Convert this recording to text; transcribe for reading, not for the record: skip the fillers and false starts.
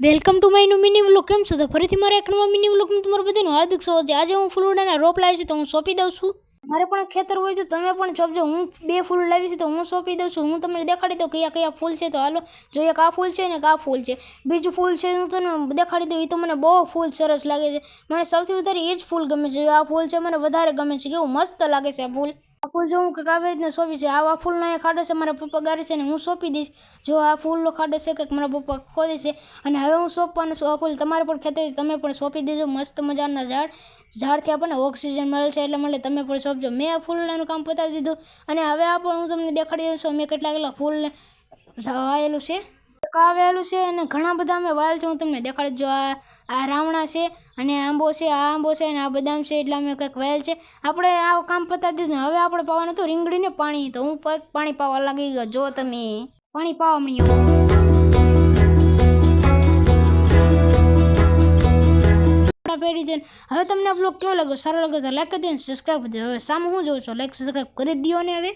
Welcome to my new mini vlog. કેમ છો? તો ફરીથી મારા એક નવા મિની વ્લોગમાં તમારું બધાનું હાર્દિક સ્વાગત છે. આજે હું ફૂલડાના રોપ લાવી છું તો હું સોંપી દઉં છું. મારે પણ ખેતર હોય તો તમે પણ સોંપજો. હું 2 ફૂલ લાવી છું તો હું સોંપી દઉં છું. હું તમને દેખાડી દઉં કયા કયા ફૂલ છે. તો હાલો જો, એક આ ફૂલ છે ને એક આ ફૂલ છે. બીજું ફૂલ છે હું તમને દેખાડી દઉં. એ તો મને બહુ ફૂલ સરસ લાગે છે. મને સૌથી વધારે એ જ ફૂલ ગમે છે. આ ફૂલ છે મને વધારે ગમે છે. કેવું મસ્ત લાગે છે આ ફૂલ. આ ફૂલ જો હું કંઈક આવી રીતના સોંપી છે. આવા ફૂલનો એ ખાડો છે મારા પપ્પા ગારે છે ને હું સોંપી દઈશ. જો આ ફૂલનો ખાડો છે કંઈક મારા પપ્પા ખોદે છે અને હવે હું સોંપવાનું છું. આ ફૂલ તમારે પણ ખેતર હોય તમે પણ સોંપી દેજો. મસ્ત મજાના ઝાડથી આપણને ઓક્સિજન મળે છે એટલે તમે પણ સોંપજો. મેં આ ફૂલનું કામ પતાવી દીધું અને હવે આ પણ હું તમને દેખાડી દઉં છું. મેં કેટલા ફૂલને વાયેલું છે, વાવેલું છે અને ઘણા બધા અમે વાયેલ છે. હું તમને દેખાડી જો. આ રાવણા છે અને આંબો છે, આ આંબો છે અને આ બદામ છે. એટલે અમે કંઈક વાયેલ છે. આપણે આ કામ પતાવી દીધું. હવે આપણે પાવાનું હતું રીંગણીને પાણી. તો હું પાણી પાવા લાગી ગયો. જો તમે પાણી પાવા મળ્યો. પેઢી છે. હવે તમને આ બ્લોગ કેવો લાગ્યો? સારો લાગ્યો તો લાઈક કરી દો ને સબસ્ક્રાઈબ કરજો. હવે સામે હું જોઉં છું લાઈક સબસ્ક્રાઈબ કરી દો ને હવે.